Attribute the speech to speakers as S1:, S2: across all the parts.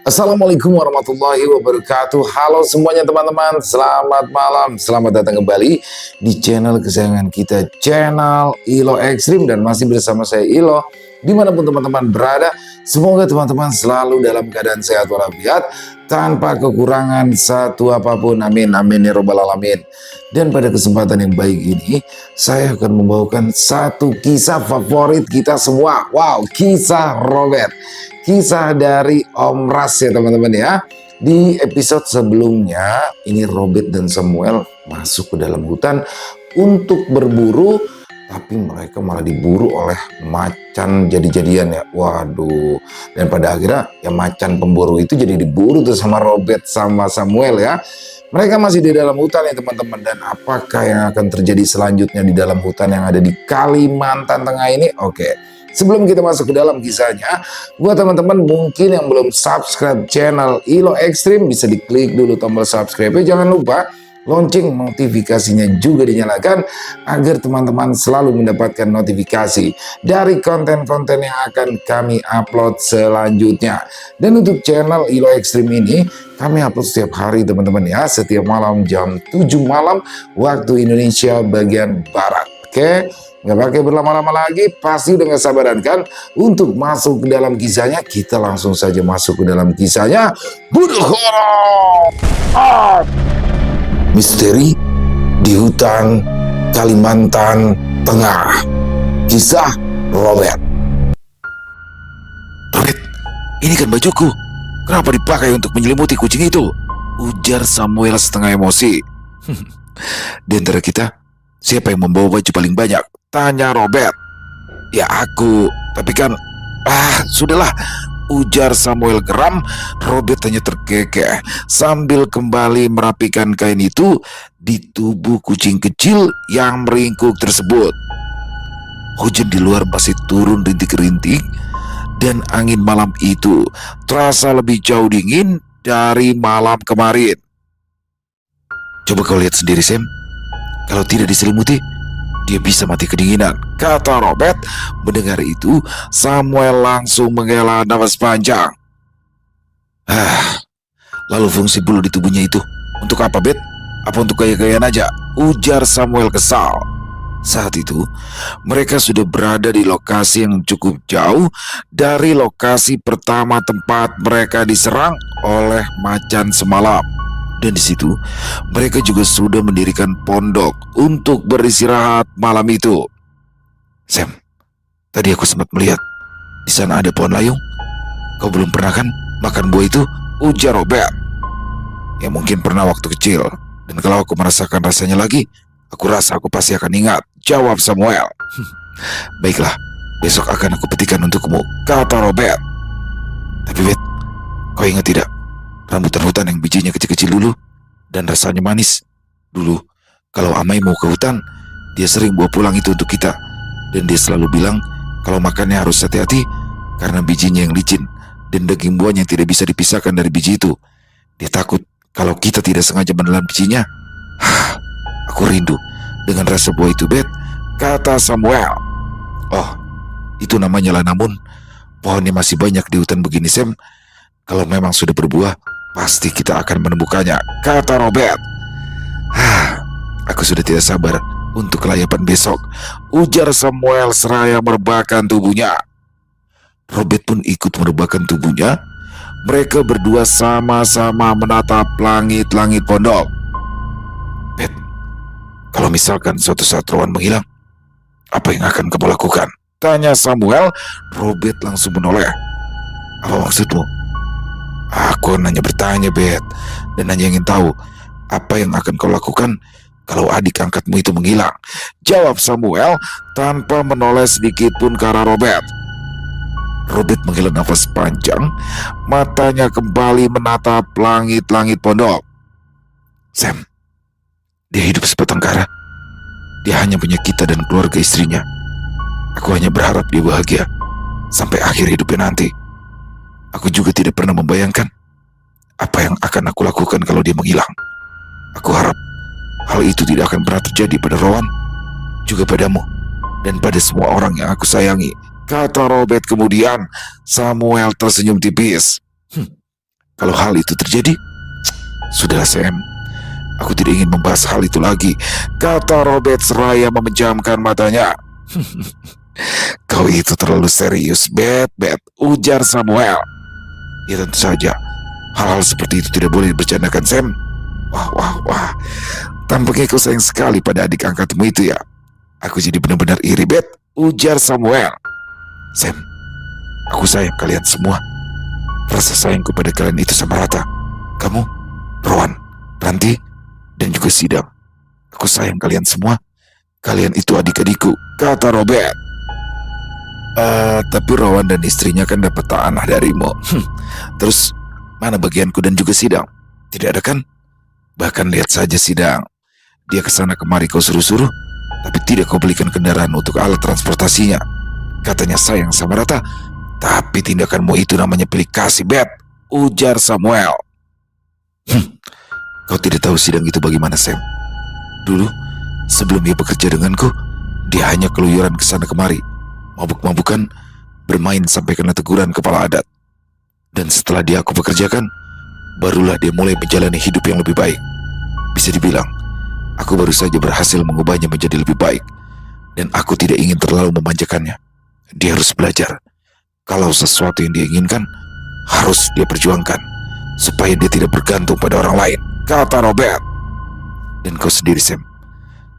S1: Assalamualaikum warahmatullahi wabarakatuh. Halo semuanya teman-teman, selamat malam. Selamat datang kembali di channel kesayangan kita, channel Ilo Ekstrim. Dan masih bersama saya Ilo. Dimanapun teman-teman berada, semoga teman-teman selalu dalam keadaan sehat walafiat, tanpa kekurangan satu apapun. Amin, amin ya robbal alamin. Dan pada kesempatan yang baik ini, saya akan membawakan satu kisah favorit kita semua. Wow, kisah Robert. Kisah dari Om Ras ya teman-teman ya. Di episode sebelumnya, ini Robert dan Samuel masuk ke dalam hutan untuk berburu, tapi mereka malah diburu oleh macan jadi-jadian ya. Waduh. Dan pada akhirnya ya macan pemburu itu jadi diburu tuh sama Robert sama Samuel ya. Mereka masih di dalam hutan ya teman-teman. Dan apakah yang akan terjadi selanjutnya di dalam hutan yang ada di Kalimantan Tengah ini? Oke. Sebelum kita masuk ke dalam kisahnya, buat teman-teman mungkin yang belum subscribe channel Ilo Ekstrim, bisa diklik dulu tombol subscribe. Jangan lupa lonceng notifikasinya juga dinyalakan agar teman-teman selalu mendapatkan notifikasi dari konten-konten yang akan kami upload selanjutnya. Dan untuk channel Ilo Ekstrim ini kami upload setiap hari teman-teman ya, setiap malam jam 7 malam waktu Indonesia bagian Barat. Oke, nggak pakai berlama-lama lagi, pasti udah gak sabaran kan untuk masuk ke dalam kisahnya. Kita langsung saja masuk ke dalam kisahnya. Misteri di hutan Kalimantan Tengah. Kisah Robert.
S2: Robert, ini kan bajuku. Kenapa dipakai untuk menyelimuti kucing itu? Ujar Samuel setengah emosi. Di antara kita, siapa yang membawa baju paling banyak? Tanya Robert. Ya aku, tapi kan... sudahlah, ujar Samuel geram. Robert hanya terkekeh sambil kembali merapikan kain itu di tubuh kucing kecil yang meringkuk tersebut. Hujan di luar masih turun rintik-rintik, dan angin malam itu terasa lebih jauh dingin dari malam kemarin. Coba kau lihat sendiri, Sam. Kalau tidak diselimuti, dia bisa mati kedinginan, kata Robert. Mendengar itu, Samuel langsung menghela nafas panjang. Lalu fungsi bulu di tubuhnya itu untuk apa, Bet? Apa untuk gaya-gayaan aja? Ujar Samuel kesal. Saat itu, mereka sudah berada di lokasi yang cukup jauh dari lokasi pertama tempat mereka diserang oleh macan semalam. Dan di situ, mereka juga sudah mendirikan pondok untuk beristirahat malam itu. Sam, tadi aku sempat melihat di sana ada pohon layung. Kau belum pernah kan makan buah itu? Ujar Robert. Ya mungkin pernah waktu kecil. Dan kalau aku merasakan rasanya lagi, aku rasa aku pasti akan ingat, jawab Samuel. Baiklah, besok akan aku petikan untukmu, kata Robert. Tapi Bet, kau ingat tidak? Rambutan hutan yang bijinya kecil-kecil dulu dan rasanya manis. Dulu, kalau Amai mau ke hutan, dia sering bawa pulang itu untuk kita. Dan dia selalu bilang kalau makannya harus hati-hati karena bijinya yang licin dan daging buahnya yang tidak bisa dipisahkan dari biji itu. Dia takut kalau kita tidak sengaja menelan bijinya. Aku rindu dengan rasa buah itu, Bet, kata Samuel. Oh, itu namanya lah. Namun, pohonnya masih banyak di hutan begini, Sam. Kalau memang sudah berbuah, pasti kita akan menemukannya, kata Robert. Aku sudah tidak sabar untuk kelayapan besok, ujar Samuel seraya merebahkan tubuhnya. Robert pun ikut merebahkan tubuhnya. Mereka berdua sama-sama menatap langit-langit pondok. Bet, kalau misalkan suatu saat Rowan menghilang, apa yang akan kamu lakukan? Tanya Samuel. Robert langsung menoleh. Apa maksudmu? Aku hanya bertanya, Bet, dan hanya ingin tahu apa yang akan kau lakukan kalau adik angkatmu itu menghilang, jawab Samuel tanpa menoleh sedikit pun ke arah Robert. Robert menghela nafas panjang, matanya kembali menatap langit-langit pondok. Sam, dia hidup sebatang kara. Dia hanya punya kita dan keluarga istrinya. Aku hanya berharap dia bahagia sampai akhir hidupnya nanti. Aku juga tidak pernah membayangkan apa yang akan aku lakukan kalau dia menghilang. Aku harap hal itu tidak akan pernah terjadi pada Rowan, juga padamu, dan pada semua orang yang aku sayangi, kata Robert kemudian. Samuel tersenyum tipis. Kalau hal itu terjadi, sudahlah Sam, aku tidak ingin membahas hal itu lagi, kata Robert seraya memejamkan matanya. Kau itu terlalu serius, Bet, ujar Samuel. Ya tentu saja, hal-hal seperti itu tidak boleh dibercandakan, Sam. Wah, tampaknya kau sayang sekali pada adik angkatmu itu ya. Aku jadi benar-benar iri, Bet, ujar Samuel. Sam, aku sayang kalian semua. Rasa sayangku pada kalian itu sama rata. Kamu, Rowan, Ranti, dan juga Sidam. Aku sayang kalian semua. Kalian itu adik-adikku, kata Robert. Tapi Rowan dan istrinya kan dapat tanah darimu. Terus mana bagianku dan juga Sidang? Tidak ada kan? Bahkan lihat saja Sidang. Dia kesana kemari kau suruh-suruh, tapi tidak kau belikan kendaraan untuk alat transportasinya. Katanya sayang sama rata. Tapi tindakanmu itu namanya pilih kasih, Bet, ujar Samuel. Kau tidak tahu Sidang itu bagaimana, Sam. Dulu, sebelum dia bekerja denganku, dia hanya keluyuran kesana kemari, mabuk-mabukan, bermain sampai kena teguran kepala adat. Dan setelah dia aku pekerjakan, barulah dia mulai menjalani hidup yang lebih baik. Bisa dibilang, aku baru saja berhasil mengubahnya menjadi lebih baik. Dan aku tidak ingin terlalu memanjakannya. Dia harus belajar. Kalau sesuatu yang dia inginkan, harus dia perjuangkan, supaya dia tidak bergantung pada orang lain, kata Robert. Dan kau sendiri, Sam,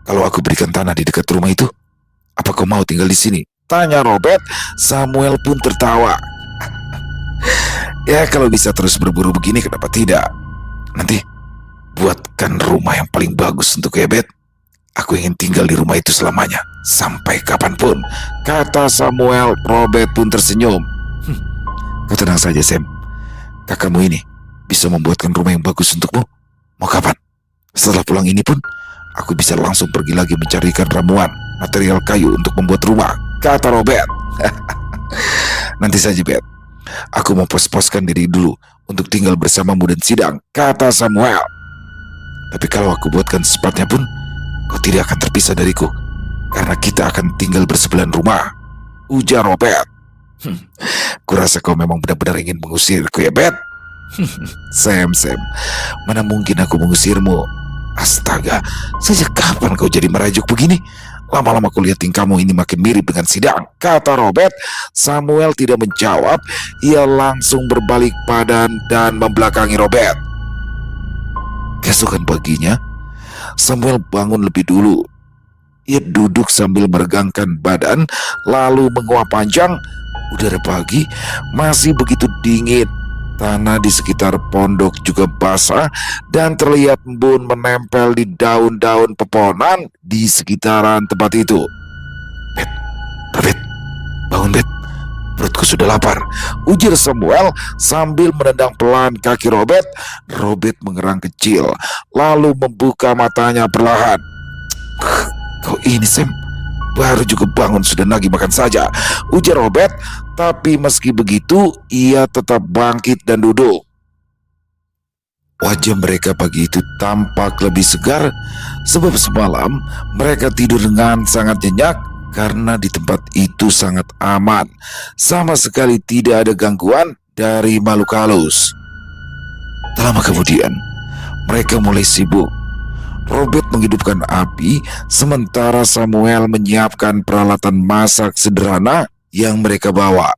S2: kalau aku berikan tanah di dekat rumah itu, apa kau mau tinggal di sini? Tanya Robert. Samuel pun tertawa. Ya, kalau bisa terus berburu begini, kenapa tidak? Nanti buatkan rumah yang paling bagus untuk Bet. Aku ingin tinggal di rumah itu selamanya, sampai kapanpun, kata Samuel. Robert pun tersenyum. Kau tenang saja, Sam. Kakakmu ini bisa membuatkan rumah yang bagus untukmu. Mau kapan? Setelah pulang ini pun, aku bisa langsung pergi lagi mencarikan ramuan, material kayu untuk membuat rumah, kata Robert. Nanti saja, Bet. Aku mau pos-poskan diri dulu untuk tinggal bersamamu dan Sidang, kata Samuel. Tapi kalau aku buatkan secepatnya pun, kau tidak akan terpisah dariku, karena kita akan tinggal bersebelahan rumah, ujar Robert. Kurasa kau memang benar-benar ingin mengusirku ya, Bet. Sam, mana mungkin aku mengusirmu? Astaga, sejak kapan kau jadi merajuk begini? Lama-lama kulihat tingkahmu ini makin mirip dengan Sidang, kata Robert. Samuel tidak menjawab. Ia langsung berbalik badan dan membelakangi Robert. Keesokan paginya, Samuel bangun lebih dulu. Ia duduk sambil meregangkan badan, lalu menguap panjang. Udara pagi masih begitu dingin. Tanah di sekitar pondok juga basah dan terlihat embun menempel di daun-daun pepohonan di sekitaran tempat itu. Bet, bangun, Bet. Perutku sudah lapar, ujar Samuel sambil menendang pelan kaki Robert. Robert mengerang kecil, lalu membuka matanya perlahan. Kau ini, Sam, baru juga bangun sudah nagih makan saja, ujar Robert. Tapi meski begitu, ia tetap bangkit dan duduk. Wajah mereka pagi itu tampak lebih segar, sebab semalam mereka tidur dengan sangat nyenyak karena di tempat itu sangat aman. Sama sekali tidak ada gangguan dari makhluk halus. Tak lama kemudian, mereka mulai sibuk. Robert menghidupkan api, sementara Samuel menyiapkan peralatan masak sederhana yang mereka bawa.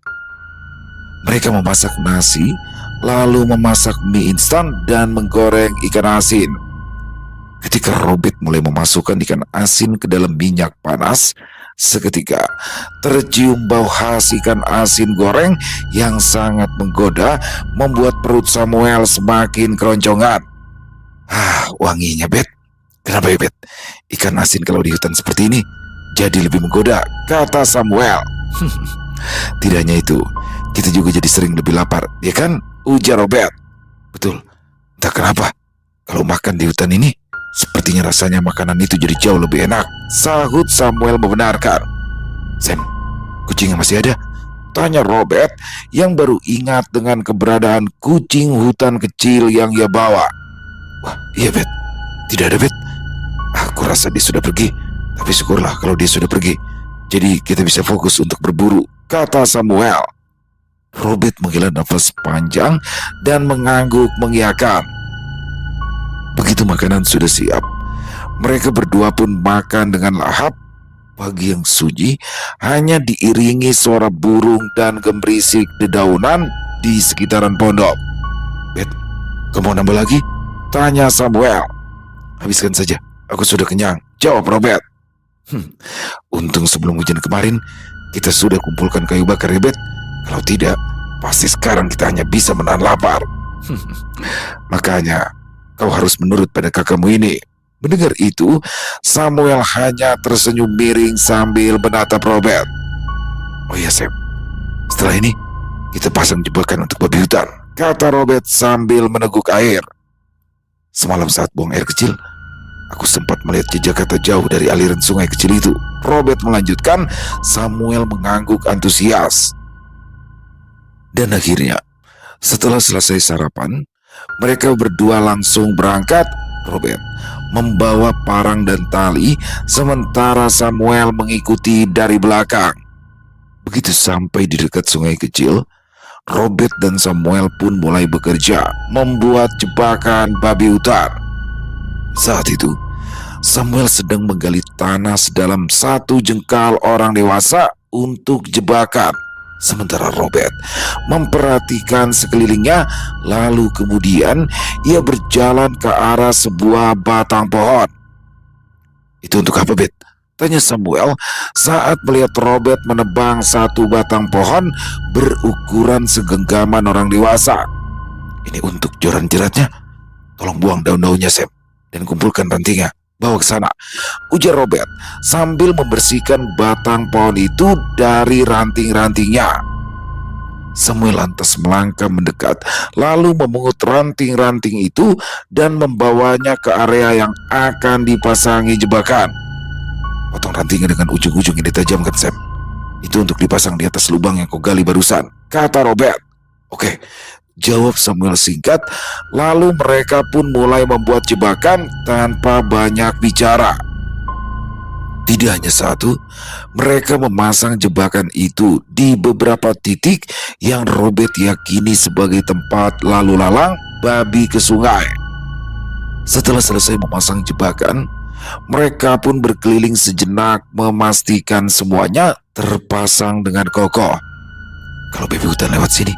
S2: Mereka memasak nasi, lalu memasak mie instan dan menggoreng ikan asin. Ketika Robert mulai memasukkan ikan asin ke dalam minyak panas, seketika tercium bau khas ikan asin goreng yang sangat menggoda, membuat perut Samuel semakin keroncongan. Wanginya, Bet. Kenapa ya, Bet? Ikan asin kalau di hutan seperti ini jadi lebih menggoda, kata Samuel. Tidak hanya itu, kita juga jadi sering lebih lapar, ya kan? Ujar Robert. Betul, entah kenapa kalau makan di hutan ini, sepertinya rasanya makanan itu jadi jauh lebih enak, sahut Samuel membenarkan. Sam, kucingnya masih ada? Tanya Robert yang baru ingat dengan keberadaan kucing hutan kecil yang ia bawa. Wah, iya, Bet. Tidak ada, Bet. Aku rasa dia sudah pergi. Tapi syukurlah kalau dia sudah pergi. Jadi kita bisa fokus untuk berburu, kata Samuel. Robert menghela nafas panjang dan mengangguk mengiyakan. Begitu makanan sudah siap, mereka berdua pun makan dengan lahap. Pagi yang sunyi hanya diiringi suara burung dan gemerisik dedaunan di sekitaran pondok. "Bet, kamu mau nambah lagi?" tanya Samuel. "Habiskan saja, aku sudah kenyang," jawab Robert. Untung sebelum hujan kemarin kita sudah kumpulkan kayu bakar, ya Bet. Kalau tidak, pasti sekarang kita hanya bisa menahan lapar. Makanya kau harus menurut pada kakakmu ini. Mendengar itu, Samuel hanya tersenyum miring sambil menatap Robert. "Oh iya, Sam. Setelah ini, kita pasang jebakan untuk babi hutan," kata Robert sambil meneguk air. "Semalam saat buang air kecil, aku sempat melihat jejak tak jauh dari aliran sungai kecil itu." Robert melanjutkan. Samuel mengangguk antusias. Dan akhirnya, setelah selesai sarapan, mereka berdua langsung berangkat. Robert membawa parang dan tali, sementara Samuel mengikuti dari belakang. Begitu sampai di dekat sungai kecil, Robert dan Samuel pun mulai bekerja membuat jebakan babi hutan. Saat itu, Samuel sedang menggali tanah sedalam 1 jengkal orang dewasa untuk jebakan, sementara Robert memperhatikan sekelilingnya. Lalu kemudian ia berjalan ke arah sebuah batang pohon. "Itu untuk apa, Bet?" tanya Samuel saat melihat Robert menebang satu batang pohon berukuran segenggaman orang dewasa. "Ini untuk joran jeratnya. Tolong buang daun-daunnya, Sam, dan kumpulkan rantingnya. Bawa ke sana," ujar Robert sambil membersihkan batang pohon itu dari ranting-rantingnya. Samuel lantas melangkah mendekat, lalu memungut ranting-ranting itu dan membawanya ke area yang akan dipasangi jebakan. "Potong rantingnya dengan ujung-ujung yang ditajamkan, Sam. Itu untuk dipasang di atas lubang yang kau gali barusan," kata Robert. "Oke," jawab Samuel singkat. Lalu mereka pun mulai membuat jebakan tanpa banyak bicara. Tidak hanya satu, mereka memasang jebakan itu di beberapa titik yang Robert yakini sebagai tempat lalu lalang babi ke sungai. Setelah selesai memasang jebakan, mereka pun berkeliling sejenak memastikan semuanya terpasang dengan kokoh. "Kalau babi hutan lewat sini,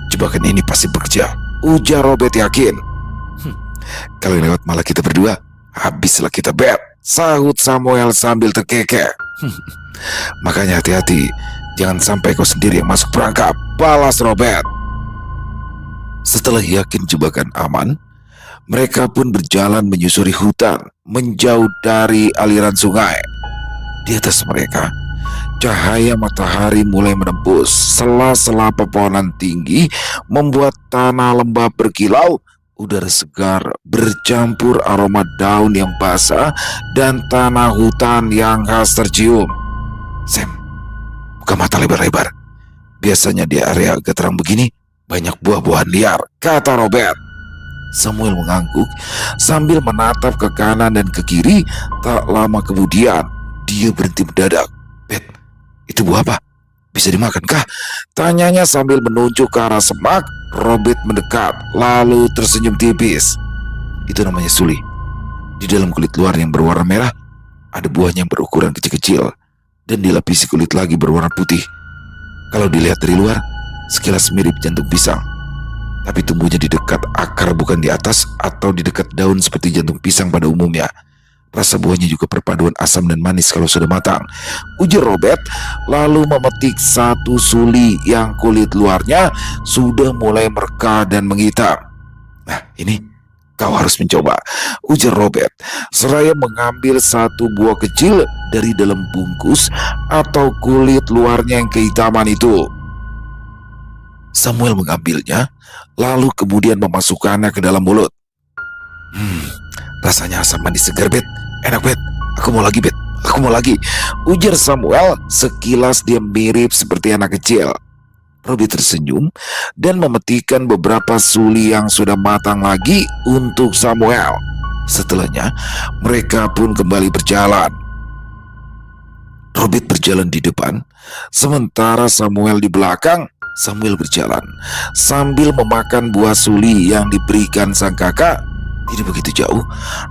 S2: jebakan ini pasti bekerja," ujar Robert yakin. "Kalau lewat malah kita berdua, habislah kita, Bet," sahut Samuel sambil terkekeh. "Makanya hati-hati, jangan sampai kau sendiri yang masuk perangkap," balas Robert. Setelah yakin jebakan aman, mereka pun berjalan menyusuri hutan, menjauh dari aliran sungai. Di atas mereka, cahaya matahari mulai menembus sela-sela pepohonan tinggi, membuat tanah lembab berkilau. Udara segar bercampur aroma daun yang basah dan tanah hutan yang khas tercium. "Sam, buka mata lebar-lebar. Biasanya di area agak terang begini banyak buah-buahan liar," kata Robert. Samuel mengangguk sambil menatap ke kanan dan ke kiri. Tak lama kemudian, dia berhenti mendadak. "Bet, itu buah apa? Bisa dimakankah?" tanyanya sambil menunjuk ke arah semak. Robert mendekat, lalu tersenyum tipis. "Itu namanya suli. Di dalam kulit luar yang berwarna merah, ada buahnya yang berukuran kecil-kecil dan dilapisi kulit lagi berwarna putih. Kalau dilihat dari luar, sekilas mirip jantung pisang. Tapi tumbuhnya di dekat akar, bukan di atas atau di dekat daun seperti jantung pisang pada umumnya. Rasa buahnya juga perpaduan asam dan manis kalau sudah matang," ujar Robert, lalu memetik satu suli yang kulit luarnya sudah mulai merekah dan menghitam. "Nah, ini kau harus mencoba," ujar Robert, seraya mengambil satu buah kecil dari dalam bungkus atau kulit luarnya yang kehitaman itu. Samuel mengambilnya, lalu kemudian memasukkannya ke dalam mulut. "Rasanya asam manis segar, Bet. Enak, Bet. Aku mau lagi, Bet. Aku mau lagi," ujar Samuel. Sekilas dia mirip seperti anak kecil. Robby tersenyum dan memetikkan beberapa suli yang sudah matang lagi untuk Samuel. Setelahnya, mereka pun kembali berjalan. Robert berjalan di depan, sementara Samuel di belakang. Samuel berjalan sambil memakan buah suli yang diberikan sang kakak. Tidak begitu jauh,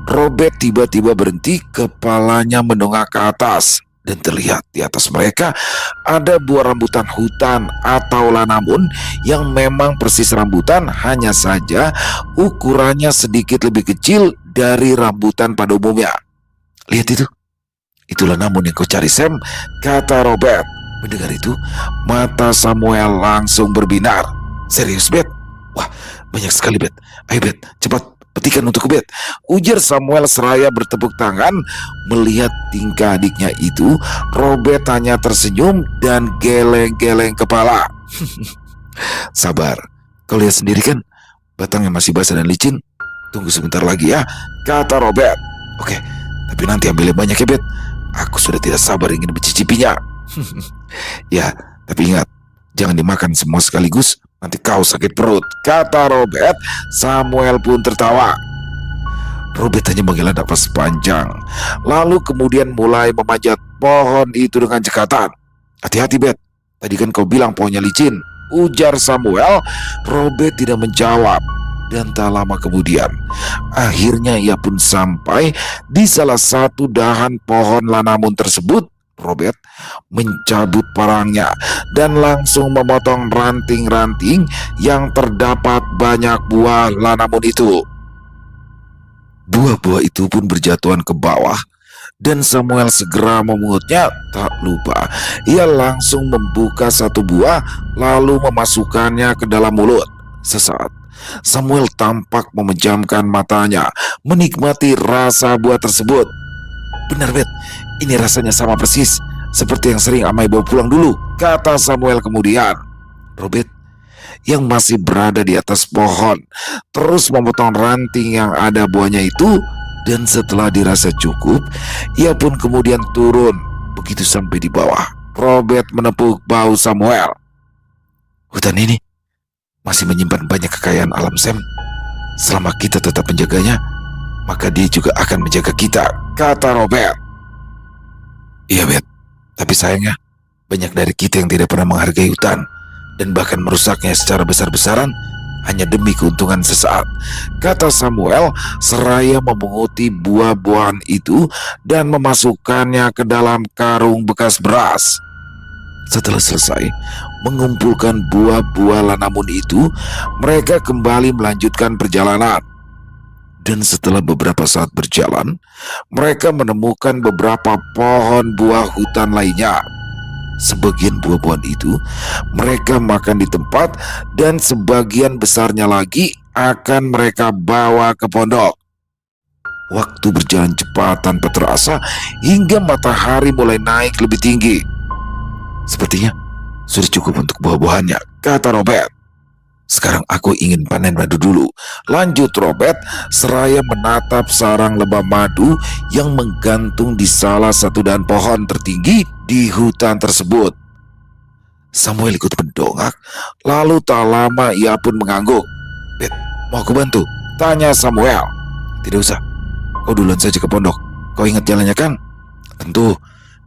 S2: Robert tiba-tiba berhenti, kepalanya mendongak ke atas. Dan terlihat di atas mereka ada buah rambutan hutan atau lanamun yang memang persis rambutan, hanya saja ukurannya sedikit lebih kecil dari rambutan pada umumnya. Lihat itu, itulah namun yang kau cari, Sam, kata Robert. Mendengar itu, mata Samuel langsung berbinar. Serius, Bet? Wah, banyak sekali, Bet. Ayo, Bet, cepat petikan untuk Bet, ujar Samuel seraya bertepuk tangan. Melihat tingkah adiknya itu, Robert hanya tersenyum dan geleng-geleng kepala. Sabar, kau lihat sendiri kan, batangnya masih basah dan licin. Tunggu sebentar lagi ya, kata Robert. Oke, tapi nanti ambilnya banyak ya, Bet. Aku sudah tidak sabar ingin mencicipinya. Ya, tapi ingat, jangan dimakan semua sekaligus, nanti kau sakit perut, kata Robert. Samuel pun tertawa. Robert hanya menghela napas panjang, lalu kemudian mulai memanjat pohon itu dengan cekatan. Hati-hati, Bet, tadi kan kau bilang pohonnya licin, ujar Samuel. Robert tidak menjawab. Dan tak lama kemudian, akhirnya ia pun sampai di salah satu dahan pohon lanamun tersebut. Robert mencabut parangnya dan langsung memotong ranting-ranting yang terdapat banyak buah lanamun itu. Buah-buah itu pun berjatuhan ke bawah dan Samuel segera memungutnya. Tak lupa, ia langsung membuka satu buah lalu memasukkannya ke dalam mulut. Sesaat, Samuel tampak memejamkan matanya, menikmati rasa buah tersebut. Benar, Bet, ini rasanya sama persis seperti yang sering Amai bawa pulang dulu, kata Samuel kemudian. Robert yang masih berada di atas pohon terus memotong ranting yang ada buahnya itu, dan setelah dirasa cukup, ia pun kemudian turun. Begitu sampai di bawah, Robert menepuk bahu Samuel. Hutan ini masih menyimpan banyak kekayaan alam, Sam. Selama kita tetap menjaganya, maka dia juga akan menjaga kita, kata Robert. Iya, Bet, tapi sayangnya banyak dari kita yang tidak pernah menghargai hutan dan bahkan merusaknya secara besar-besaran hanya demi keuntungan sesaat, kata Samuel seraya memunguti buah-buahan itu dan memasukkannya ke dalam karung bekas beras. Setelah selesai mengumpulkan buah-buah lanamun itu, mereka kembali melanjutkan perjalanan. Dan setelah beberapa saat berjalan, mereka menemukan beberapa pohon buah hutan lainnya. Sebagian buah-buahan itu mereka makan di tempat, dan sebagian besarnya lagi akan mereka bawa ke pondok. Waktu berjalan cepat tanpa terasa hingga matahari mulai naik lebih tinggi. Sepertinya sudah cukup untuk buah-buahannya, kata Robert. Sekarang aku ingin panen madu dulu, lanjut Robert seraya menatap sarang lebah madu yang menggantung di salah satu dahan pohon tertinggi di hutan tersebut. Samuel ikut mendongak, lalu tak lama ia pun mengangguk. Bet, mau aku bantu? Tanya Samuel. Tidak usah, kau duluan saja ke pondok. Kau ingat jalannya kan? Tentu,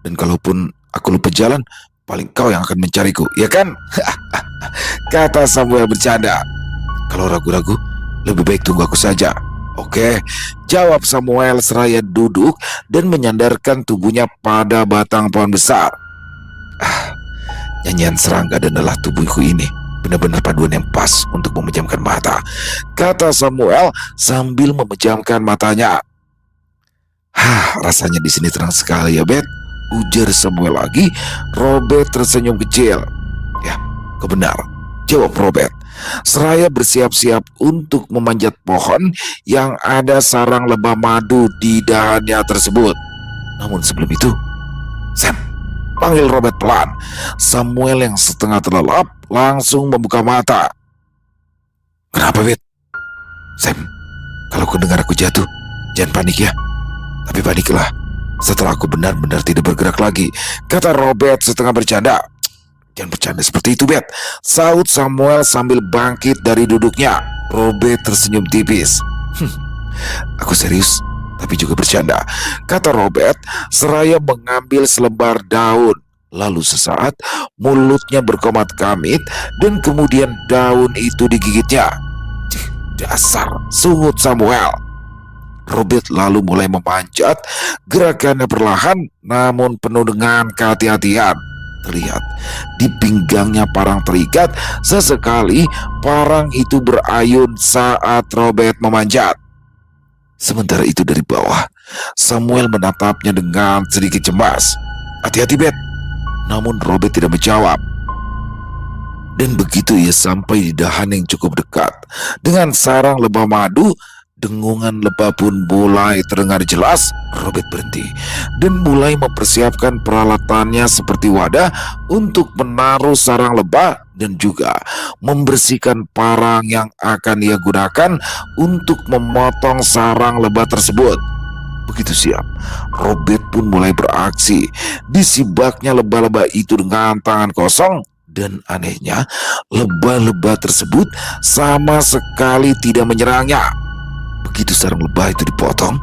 S2: dan kalaupun aku lupa jalan, paling kau yang akan mencariku, ya kan? Kata Samuel bercanda. Kalau ragu-ragu, lebih baik tunggu aku saja. Oke, jawab Samuel seraya duduk dan menyandarkan tubuhnya pada batang pohon besar. Nyanyian serangga dan lelah tubuhku ini benar-benar paduan yang pas untuk memejamkan mata, kata Samuel sambil memejamkan matanya. Rasanya di sini terang sekali ya, Bet, ujar Samuel lagi. Robert tersenyum kecil. Ya, kau benar, jawab Robert seraya bersiap-siap untuk memanjat pohon yang ada sarang lebah madu di dahannya tersebut. Namun sebelum itu, Sam, panggil Robert pelan. Samuel yang setengah terlelap langsung membuka mata. Kenapa, Bet? Sam, kalau kau dengar aku jatuh, jangan panik ya. Tapi paniklah setelah aku benar-benar tidak bergerak lagi, kata Robert setengah bercanda. Jangan bercanda seperti itu, Bet, saut Samuel sambil bangkit dari duduknya. Robert tersenyum tipis. Aku serius, tapi juga bercanda, kata Robert seraya mengambil selembar daun. Lalu sesaat mulutnya berkomat-kamit dan kemudian daun itu digigitnya. Cih, dasar sungut Samuel. Robert lalu mulai memanjat, gerakannya perlahan namun penuh dengan kehati-hatian. Terlihat di pinggangnya parang terikat, sesekali parang itu berayun saat Robert memanjat. Sementara itu dari bawah, Samuel menatapnya dengan sedikit cemas. "Hati-hati, Bet." Namun Robert tidak menjawab. Dan begitu ia sampai di dahan yang cukup dekat dengan sarang lebah madu, dengungan lebah pun mulai terdengar jelas. Robert berhenti dan mulai mempersiapkan peralatannya seperti wadah untuk menaruh sarang lebah dan juga membersihkan parang yang akan ia gunakan untuk memotong sarang lebah tersebut. Begitu siap, Robert pun mulai beraksi. Disibaknya lebah-lebah itu dengan tangan kosong. Dan anehnya, lebah-lebah tersebut sama sekali tidak menyerangnya. Begitu sarang lebah itu dipotong,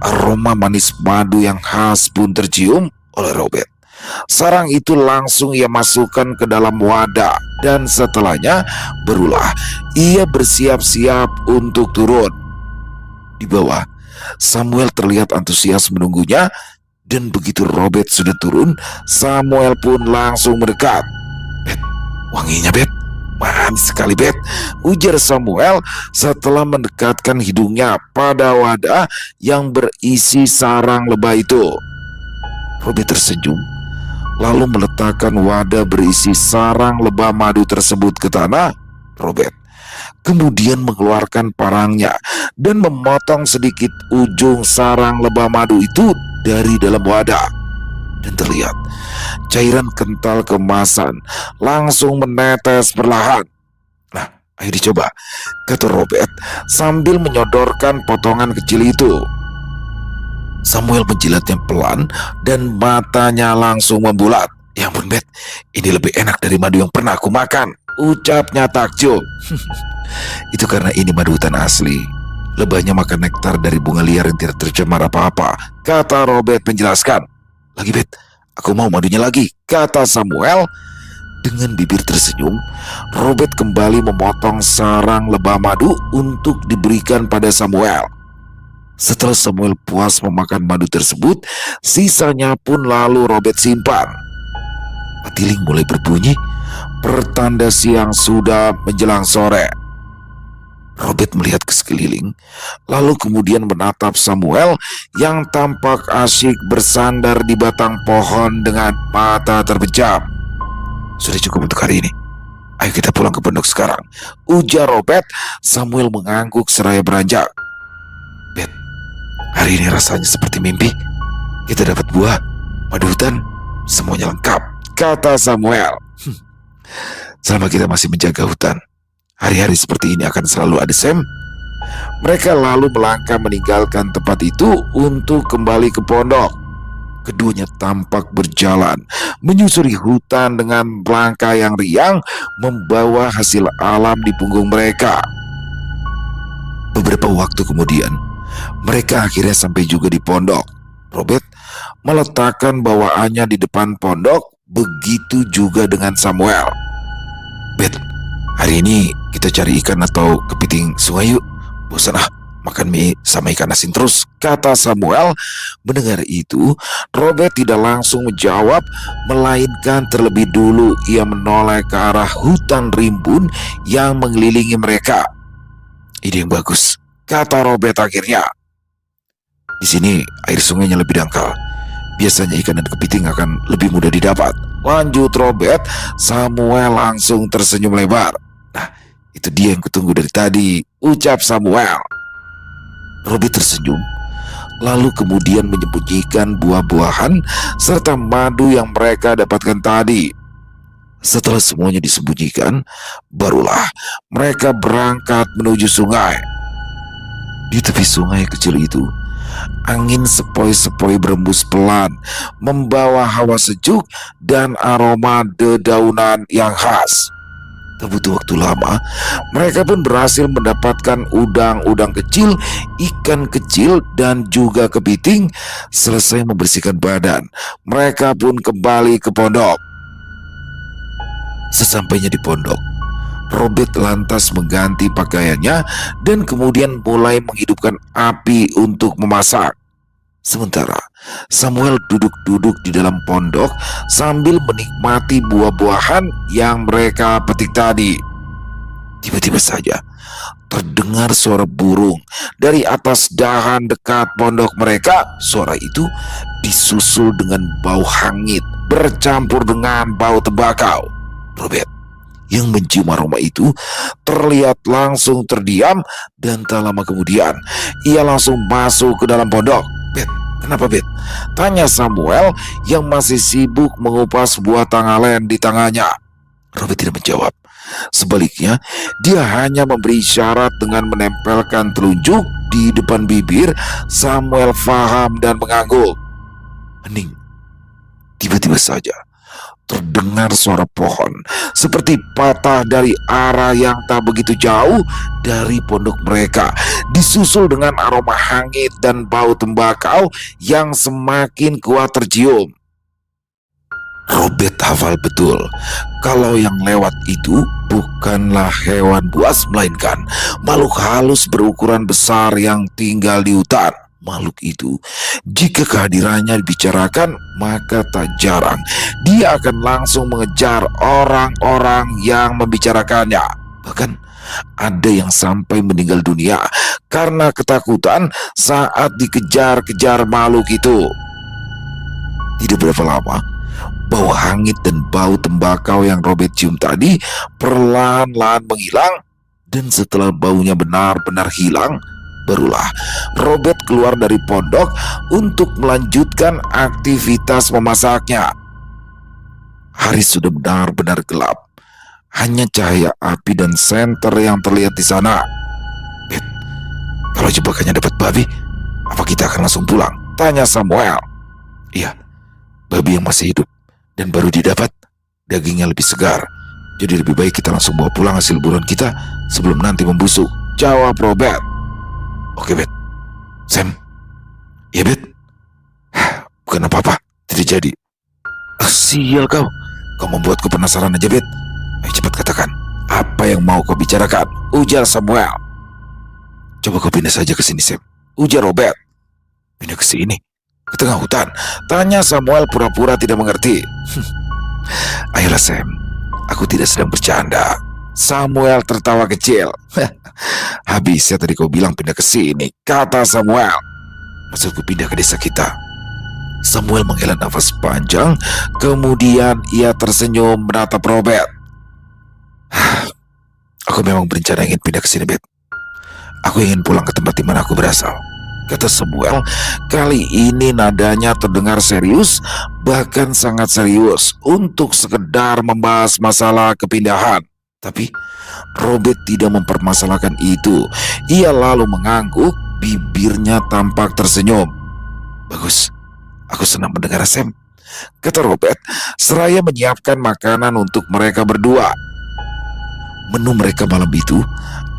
S2: aroma manis madu yang khas pun tercium oleh Robert. Sarang itu langsung ia masukkan ke dalam wadah. Dan setelahnya, barulah ia bersiap-siap untuk turun. Di bawah, Samuel terlihat antusias menunggunya, dan begitu Robert sudah turun, Samuel pun langsung mendekat. "Bet, wanginya, Bet. Manis sekali, Bet," ujar Samuel setelah mendekatkan hidungnya pada wadah yang berisi sarang lebah itu. Robert tersenyum, lalu meletakkan wadah berisi sarang lebah madu tersebut ke tanah. Robert kemudian mengeluarkan parangnya dan memotong sedikit ujung sarang lebah madu itu dari dalam wadah. Dan terlihat cairan kental kemasan langsung menetes perlahan. "Nah, ayo dicoba," kata Robert sambil menyodorkan potongan kecil itu. Samuel menjilatnya pelan dan matanya langsung membulat. "Ya ampun, Bet, ini lebih enak dari madu yang pernah aku makan," ucapnya takjub. "Itu karena ini madu hutan asli. Lebahnya makan nektar dari bunga liar yang tidak tercemar apa-apa," kata Robert menjelaskan. "Lagi, Bet, aku mau madunya lagi," kata Samuel. Dengan bibir tersenyum, Robert kembali memotong sarang lebah madu untuk diberikan pada Samuel. Setelah Samuel puas memakan madu tersebut, sisanya pun lalu Robert simpan. Patiling mulai berbunyi, pertanda siang sudah menjelang sore. Robert melihat ke sekeliling, lalu kemudian menatap Samuel yang tampak asyik bersandar di batang pohon dengan mata terpejam. "Sudah cukup untuk hari ini. Ayo kita pulang ke pondok sekarang," ujar Robert. Samuel mengangguk seraya beranjak. "Bet, hari ini rasanya seperti mimpi. Kita dapat buah, madu hutan, semuanya lengkap," kata Samuel. "Selama kita masih menjaga hutan, hari-hari seperti ini akan selalu ada, Sam." Mereka lalu melangkah meninggalkan tempat itu untuk kembali ke pondok. Keduanya tampak berjalan menyusuri hutan dengan langkah yang riang, membawa hasil alam di punggung mereka. Beberapa waktu kemudian, mereka akhirnya sampai juga di pondok. Robert meletakkan bawaannya di depan pondok, begitu juga dengan Samuel. "Bet, hari ini kita cari ikan atau kepiting sungai yuk. Bosan makan mie sama ikan asin terus," kata Samuel. Mendengar itu, Robert tidak langsung menjawab, melainkan terlebih dulu ia menoleh ke arah hutan rimbun yang mengelilingi mereka. "Ide yang bagus," kata Robert akhirnya. "Di sini air sungainya lebih dangkal. Biasanya ikan dan kepiting akan lebih mudah didapat," lanjut Robert. Samuel langsung tersenyum lebar. "Nah, itu dia yang kutunggu dari tadi," ucap Samuel. Robert tersenyum, lalu kemudian menyembunyikan buah-buahan serta madu yang mereka dapatkan tadi. Setelah semuanya disembunyikan, barulah mereka berangkat menuju sungai. Di tepi sungai kecil itu, angin sepoi-sepoi berembus pelan, membawa hawa sejuk dan aroma dedaunan yang khas. Tak butuh waktu lama, mereka pun berhasil mendapatkan udang-udang kecil, ikan kecil, dan juga kepiting. Selesai membersihkan badan, mereka pun kembali ke pondok. Sesampainya di pondok, Robert lantas mengganti pakaiannya dan kemudian mulai menghidupkan api untuk memasak. Sementara Samuel duduk-duduk di dalam pondok sambil menikmati buah-buahan yang mereka petik tadi. Tiba-tiba saja terdengar suara burung dari atas dahan dekat pondok mereka. Suara itu disusul dengan bau hangit bercampur dengan bau tembakau. Robert yang mencium aroma itu terlihat langsung terdiam, dan tak lama kemudian ia langsung masuk ke dalam pondok. "Bet, kenapa Bet?" tanya Samuel yang masih sibuk mengupas buah tangalen di tangannya. Robert tidak menjawab. Sebaliknya, dia hanya memberi isyarat dengan menempelkan telunjuk di depan bibir. Samuel faham dan mengangguk. Hening. Tiba-tiba saja terdengar suara pohon seperti patah dari arah yang tak begitu jauh dari pondok mereka, disusul dengan aroma hangit dan bau tembakau yang semakin kuat tercium. Robert hafal betul kalau yang lewat itu bukanlah hewan buas, melainkan makhluk halus berukuran besar yang tinggal di hutan. Makhluk itu, jika kehadirannya dibicarakan, maka tak jarang dia akan langsung mengejar orang-orang yang membicarakannya. Bahkan ada yang sampai meninggal dunia karena ketakutan saat dikejar-kejar makhluk itu. Tidak berapa lama, bau hangit dan bau tembakau yang Robert cium tadi perlahan-lahan menghilang, dan setelah baunya benar-benar hilang, barulah Robert keluar dari pondok untuk melanjutkan aktivitas memasaknya. Hari sudah benar-benar gelap. Hanya cahaya api dan senter yang terlihat di sana. "Bet, kalau jebakannya dapat babi, apa kita akan langsung pulang?" tanya Samuel. "Iya, babi yang masih hidup dan baru didapat, dagingnya lebih segar. Jadi lebih baik kita langsung bawa pulang hasil buruan kita sebelum nanti membusuk," jawab Robert. "Oke, Bet." "Sam." "Ya, Bet." "Bukan apa-apa, tidak jadi." Sial kau membuatku penasaran aja, Bet. Ayo cepat katakan, apa yang mau kau bicarakan?" ujar Samuel. "Coba kau pindah saja ke sini, Sam," ujar Robert. "Pindah ke sini? Ke tengah hutan?" tanya Samuel pura-pura tidak mengerti. "Ayolah, Sam, aku tidak sedang bercanda." Samuel tertawa kecil. "Habisnya tadi kau bilang pindah ke sini," kata Samuel. "Maksudku pindah ke desa kita." Samuel menghela nafas panjang, kemudian ia tersenyum menatap Robert. "Aku memang berencana ingin pindah ke sini, Bet. Aku ingin pulang ke tempat di mana aku berasal," kata Samuel. Kali ini nadanya terdengar serius, bahkan sangat serius untuk sekedar membahas masalah kepindahan. Tapi Robert tidak mempermasalahkan itu. Ia lalu mengangguk, bibirnya tampak tersenyum. "Bagus, aku senang mendengar, Sam," kata Robert seraya menyiapkan makanan untuk mereka berdua. Menu mereka malam itu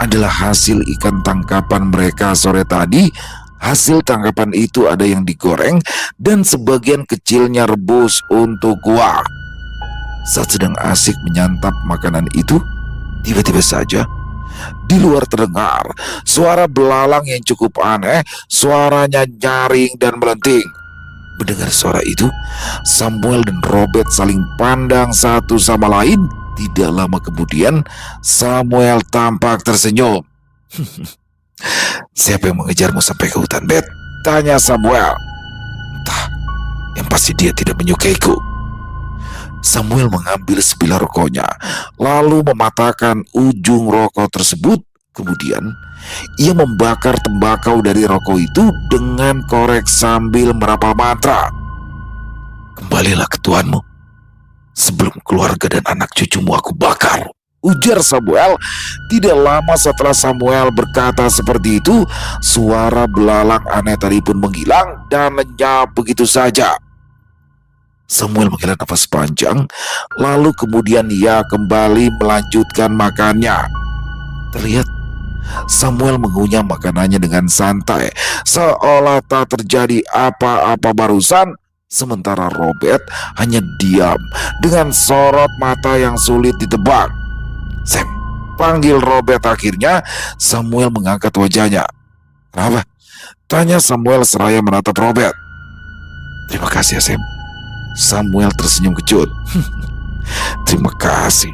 S2: adalah hasil ikan tangkapan mereka sore tadi. Hasil tangkapan itu ada yang digoreng dan sebagian kecilnya rebus untuk kuah. Saat sedang asik menyantap makanan itu, tiba-tiba saja di luar terdengar suara belalang yang cukup aneh. Suaranya nyaring dan melenting. Mendengar suara itu, Samuel dan Robert saling pandang satu sama lain. Tidak lama kemudian, Samuel tampak tersenyum. "Siapa yang mengejarmu sampai ke hutan, Bet?" tanya Samuel. "Entah, yang pasti dia tidak menyukaiku." Samuel mengambil sebilah rokoknya, lalu mematahkan ujung rokok tersebut. Kemudian ia membakar tembakau dari rokok itu dengan korek sambil merapal mantra. "Kembalilah ke tuanmu sebelum keluarga dan anak cucumu aku bakar," ujar Samuel. Tidak lama setelah Samuel berkata seperti itu, suara belalang aneh tadi pun menghilang dan lenyap begitu saja. Samuel menghela nafas panjang, lalu kemudian ia kembali melanjutkan makannya. Terlihat Samuel mengunyah makanannya dengan santai, seolah tak terjadi apa-apa barusan, sementara Robert hanya diam dengan sorot mata yang sulit ditebak. "Sam," panggil Robert akhirnya. Samuel mengangkat wajahnya. "Kenapa?" tanya Samuel seraya menatap Robert. "Terima kasih ya, Sam." Samuel tersenyum kecut. Terima kasih.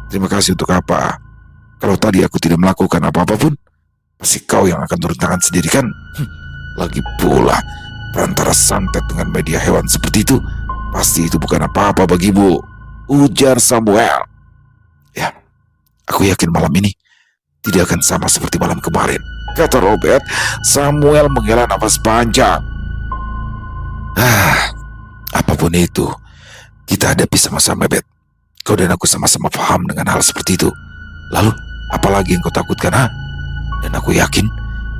S2: Terima kasih untuk apa? Kalau tadi aku tidak melakukan apa-apa pun, pasti kau yang akan turun tangan sendiri kan? Lagi pula, perantara santet dengan media hewan seperti itu, pasti itu bukan apa-apa bagimu, ujar Samuel. "Ya, aku yakin malam ini tidak akan sama seperti malam kemarin," kata Robert. Samuel menghela nafas panjang. Apapun itu, kita hadapi sama-sama, Bet. Kau dan aku sama-sama paham dengan hal seperti itu. Lalu, apalagi yang kau takutkan, ha? Dan aku yakin,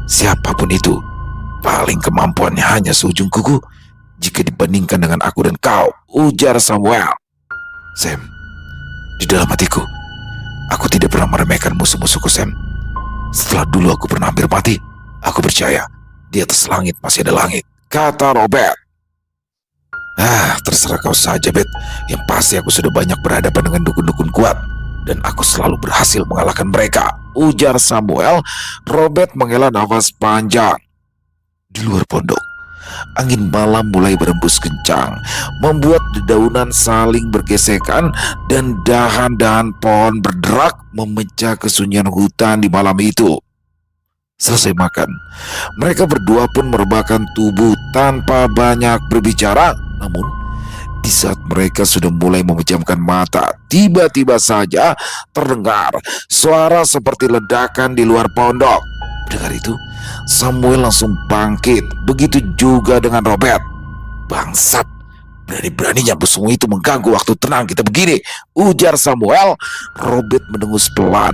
S2: siapapun itu, paling kemampuannya hanya seujung kuku jika dibandingkan dengan aku dan kau, ujar Samuel. "Sam, di dalam hatiku, aku tidak pernah meremehkan musuh-musuhku, Sam. Setelah dulu aku pernah hampir mati, aku percaya di atas langit masih ada langit," kata Robert. Terserah kau saja, Bet. Yang pasti aku sudah banyak berhadapan dengan dukun-dukun kuat, dan aku selalu berhasil mengalahkan mereka, ujar Samuel. Robert menghela nafas panjang. Di luar pondok, angin malam mulai berembus kencang, membuat dedaunan saling bergesekan dan dahan-dahan pohon berderak memecah kesunyian hutan di malam itu. Selesai makan, mereka berdua pun merebahkan tubuh tanpa banyak berbicara. Namun, di saat mereka sudah mulai memejamkan mata, tiba-tiba saja terdengar suara seperti ledakan di luar pondok. Mendengar itu, Samuel langsung bangkit, begitu juga dengan Robert. "Bangsat, berani-beraninya musuhmu itu mengganggu waktu tenang kita begini," ujar Samuel. Robert mendengus pelan.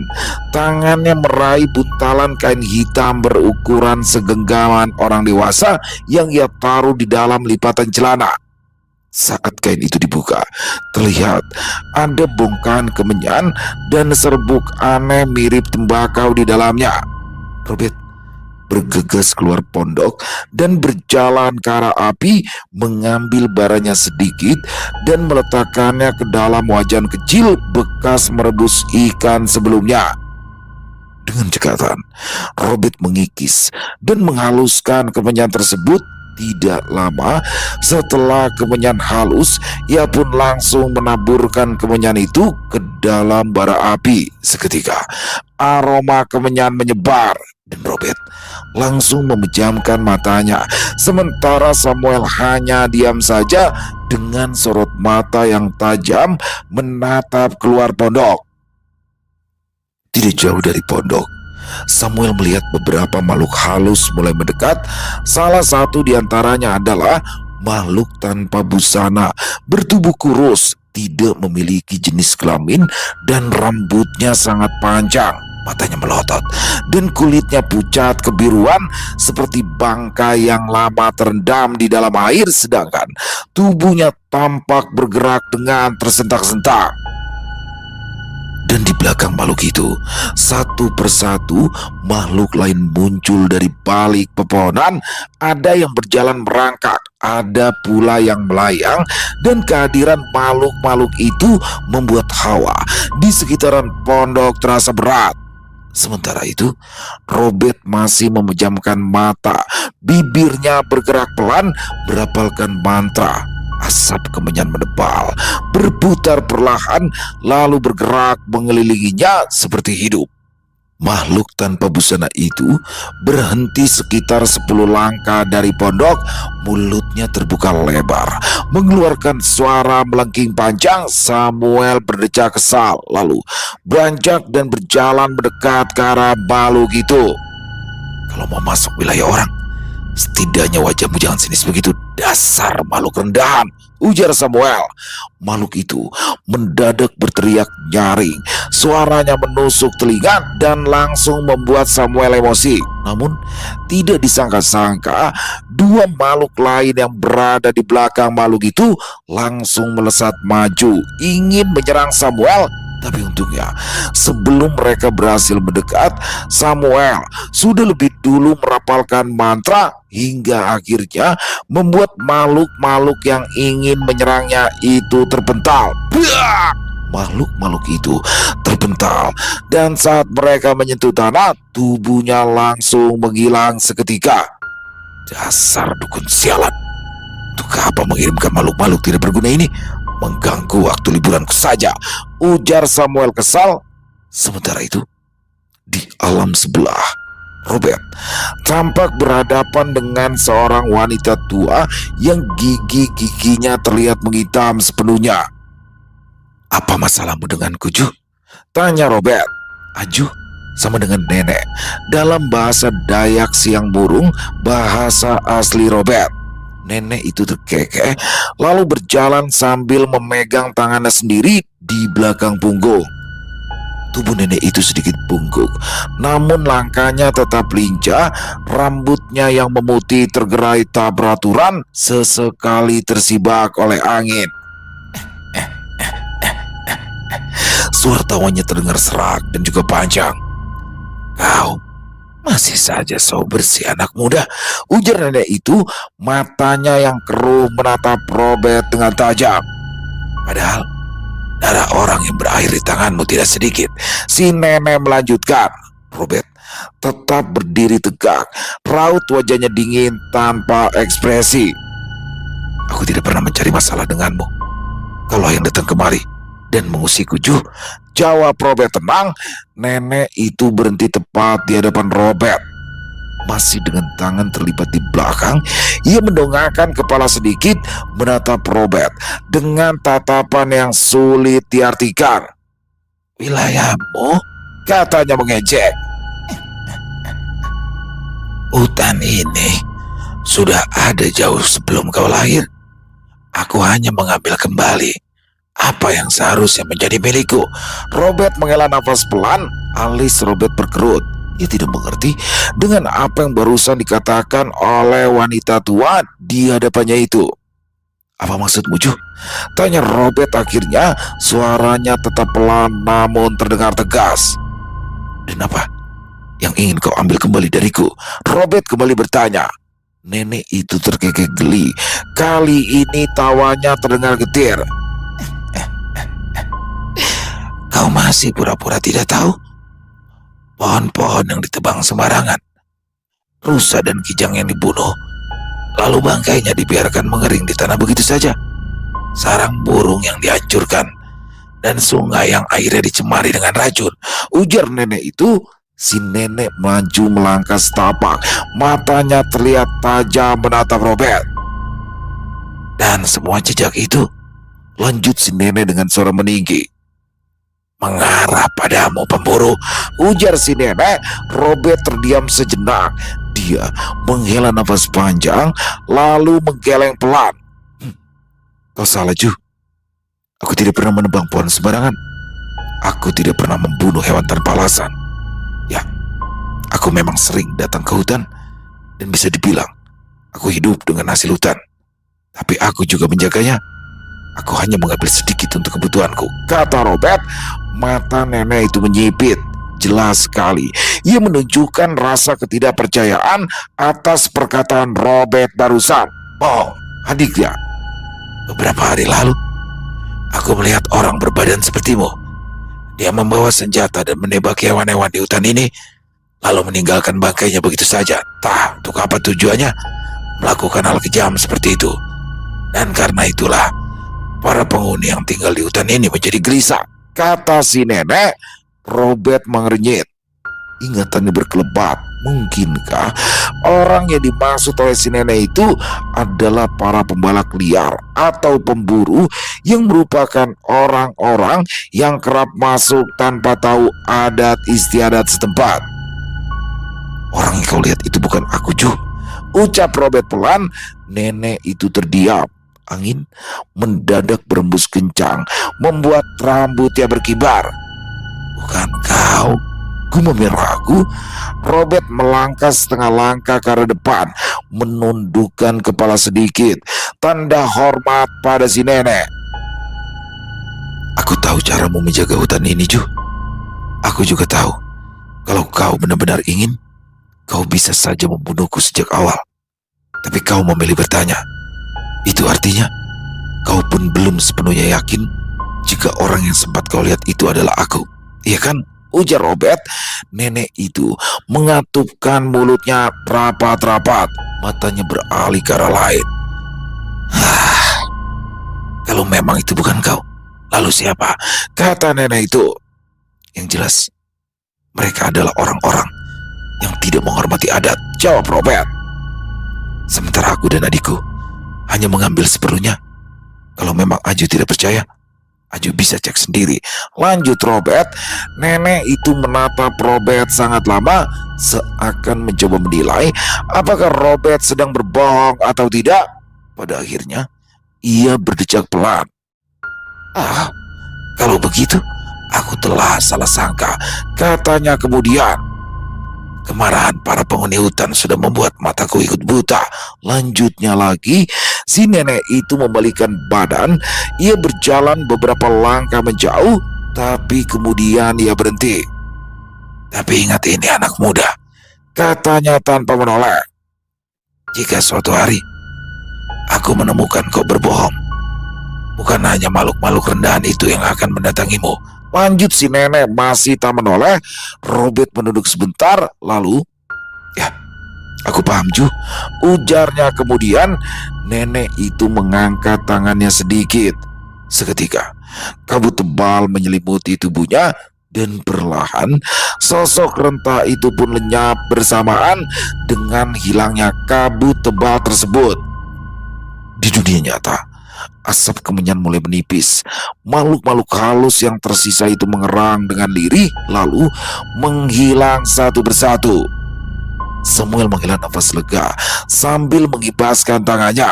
S2: Tangannya meraih buntalan kain hitam berukuran segenggaman orang dewasa yang ia taruh di dalam lipatan celana. Saat kain itu dibuka, terlihat ada bongkahan kemenyan dan serbuk aneh mirip tembakau di dalamnya. Robert bergegas keluar pondok dan berjalan ke arah api, mengambil baranya sedikit dan meletakkannya ke dalam wajan kecil bekas merebus ikan sebelumnya. Dengan cekatan, Robert mengikis dan menghaluskan kemenyan tersebut. Tidak lama setelah kemenyan halus, ia pun langsung menaburkan kemenyan itu ke dalam bara api. Seketika, aroma kemenyan menyebar dan Robert langsung memejamkan matanya, sementara Samuel hanya diam saja dengan sorot mata yang tajam menatap keluar pondok. Tidak jauh dari pondok, Samuel melihat beberapa makhluk halus mulai mendekat. Salah satu di antaranya adalah makhluk tanpa busana, bertubuh kurus, tidak memiliki jenis kelamin, dan rambutnya sangat panjang. Matanya melotot dan kulitnya pucat kebiruan seperti bangkai yang lama terendam di dalam air, sedangkan tubuhnya tampak bergerak dengan tersentak-sentak. Dan di belakang makhluk itu, satu persatu makhluk lain muncul dari balik pepohonan. Ada yang berjalan merangkak, ada pula yang melayang, dan kehadiran makhluk-makhluk itu membuat hawa di sekitaran pondok terasa berat. Sementara itu, Robert masih memejamkan mata, bibirnya bergerak pelan, berapalkan mantra. Asap kemenyan menebal, berputar perlahan, lalu bergerak mengelilinginya seperti hidup. Makhluk tanpa busana itu berhenti sekitar 10 langkah dari pondok. Mulutnya terbuka lebar, mengeluarkan suara melengking panjang. Samuel berdecak kesal, lalu beranjak dan berjalan mendekat ke arah makhluk itu. "Kalau mau masuk wilayah orang, setidaknya wajahmu jangan sinis begitu," Dasar makhluk rendahan, ujar Samuel. Makhluk itu mendadak berteriak nyaring. Suaranya menusuk telinga dan langsung membuat Samuel emosi. Namun tidak disangka-sangka, dua makhluk lain yang berada di belakang makhluk itu langsung melesat maju ingin menyerang Samuel. Tapi untungnya, sebelum mereka berhasil mendekat, Samuel sudah lebih dulu merapalkan mantra hingga akhirnya membuat makhluk-makhluk yang ingin menyerangnya itu terpental. Makhluk-makhluk itu terpental, dan saat mereka menyentuh tanah, tubuhnya langsung menghilang seketika. Dasar dukun sialan. Untuk apa mengirimkan makhluk-makhluk tidak berguna ini? Mengganggu waktu liburanku saja, ujar Samuel kesal. Sementara itu, di alam sebelah, Robert tampak berhadapan dengan seorang wanita tua yang gigi-giginya terlihat menghitam sepenuhnya. Apa masalahmu denganku, Ju? Tanya Robert. Aju sama dengan nenek. Dalam bahasa Dayak Siang Burung, bahasa asli Robert. Nenek itu terkekeh lalu berjalan sambil memegang tangannya sendiri di belakang punggung. Tubuh nenek itu sedikit bungkuk, namun langkahnya tetap lincah. Rambutnya yang memutih tergerai tak beraturan, sesekali tersibak oleh angin. Suara tawanya terdengar serak dan juga panjang. Kau masih saja so bersih anak muda, ujar nenek itu. Matanya yang keruh menatap Robert dengan tajam. Padahal darah orang yang berair di tanganmu tidak sedikit, si nenek melanjutkan. Robert tetap berdiri tegak, raut wajahnya dingin tanpa ekspresi. Aku tidak pernah mencari masalah denganmu. Kaulah yang datang kemari dan mengusikku, Ju, jawab Robert tenang. Nenek itu berhenti tepat di hadapan Robert. Masih dengan tangan terlipat di belakang, ia mendongakkan kepala sedikit menatap Robert dengan tatapan yang sulit diartikan. Wilayahmu? Katanya mengejek. Hutan ini sudah ada jauh sebelum kau lahir. Aku hanya mengambil kembali apa yang seharusnya menjadi milikku. Robert menghela nafas pelan, alis Robert berkerut. Ia tidak mengerti dengan apa yang barusan dikatakan oleh wanita tua di hadapannya itu. Apa maksudmu, Ju? Tanya Robert akhirnya, suaranya tetap pelan namun terdengar tegas. Dan apa yang ingin kau ambil kembali dariku? Robert kembali bertanya. Nenek itu terkekeh geli. Kali ini tawanya terdengar getir. Kau masih pura-pura tidak tahu? Pohon-pohon yang ditebang sembarangan, rusa dan kijang yang dibunuh, lalu bangkainya dibiarkan mengering di tanah begitu saja. Sarang burung yang dihancurkan, dan sungai yang airnya dicemari dengan racun, ujar nenek itu. Si nenek maju melangkah setapak, matanya terlihat tajam menatap Robert. Dan semua jejak itu, lanjut si nenek dengan suara meninggi, mengarah padamu, pemburu, ujar si nenek. Robert terdiam sejenak. Dia menghela nafas panjang lalu menggeleng pelan. Kau salah, Ju. Aku tidak pernah menebang pohon sembarangan. Aku tidak pernah membunuh hewan tanpa alasan. Ya, aku memang sering datang ke hutan, dan bisa dibilang aku hidup dengan hasil hutan. Tapi aku juga menjaganya. Aku hanya mengambil sedikit untuk kebutuhanku, kata Robert. Mata nenek itu menyipit. Jelas sekali, ia menunjukkan rasa ketidakpercayaan atas perkataan Robert barusan. Bohong, adiknya. Beberapa hari lalu, aku melihat orang berbadan sepertimu. Dia membawa senjata dan menembaki hewan-hewan di hutan ini, lalu meninggalkan bangkainya begitu saja. Entah untuk apa tujuannya melakukan hal kejam seperti itu. Dan karena itulah, para penghuni yang tinggal di hutan ini menjadi gelisah, kata si nenek. Robert mengernyit. Ingatannya berkelebat. Mungkinkah orang yang dimaksud oleh si nenek itu adalah para pembalak liar atau pemburu yang merupakan orang-orang yang kerap masuk tanpa tahu adat istiadat setempat? Orang yang kau lihat itu bukan aku, Ju. Ucap Robert pelan, nenek itu terdiam. Angin mendadak berembus kencang, membuat rambutnya berkibar. Bukan kau, gumamnya ragu. Robert melangkah setengah langkah ke arah depan, menundukkan kepala sedikit, tanda hormat pada si nenek. Aku tahu caramu menjaga hutan ini, Ju. Aku juga tahu, kalau kau benar-benar ingin, kau bisa saja membunuhku sejak awal. Tapi kau memilih bertanya. Itu artinya, kau pun belum sepenuhnya yakin jika orang yang sempat kau lihat itu adalah aku. Iya kan? Ujar Robert. Nenek itu mengatupkan mulutnya rapat-rapat, matanya beralih ke arah lain. Kalau memang itu bukan kau, lalu siapa? Kata nenek itu. Yang jelas, mereka adalah orang-orang yang tidak menghormati adat, jawab Robert. Sementara aku dan adikku hanya mengambil seperlunya. Kalau memang Aju tidak percaya, Aju bisa cek sendiri, lanjut Robert. Nenek itu menatap Robert sangat lama, seakan mencoba menilai apakah Robert sedang berbohong atau tidak. Pada akhirnya, ia berdecak pelan. Kalau begitu, aku telah salah sangka, katanya kemudian. Kemarahan para penghuni hutan sudah membuat mataku ikut buta. Lanjutnya lagi, si nenek itu membalikkan badan. Ia berjalan beberapa langkah menjauh, tapi kemudian ia berhenti. Tapi ingat ini anak muda, katanya tanpa menoleh. Jika suatu hari aku menemukan kau berbohong, bukan hanya makhluk-makhluk rendahan itu yang akan mendatangimu. Lanjut si nenek masih tak menoleh. Robert menunduk sebentar, lalu, ya, aku paham Ju, ujarnya kemudian. Nenek itu mengangkat tangannya sedikit. Seketika, kabut tebal menyelimuti tubuhnya, dan perlahan sosok renta itu pun lenyap bersamaan dengan hilangnya kabut tebal tersebut. Di dunia nyata, asap kemenyan mulai menipis. Makhluk-makhluk halus yang tersisa itu mengerang dengan lirih, lalu menghilang satu persatu. Samuel menghela nafas lega sambil mengibaskan tangannya.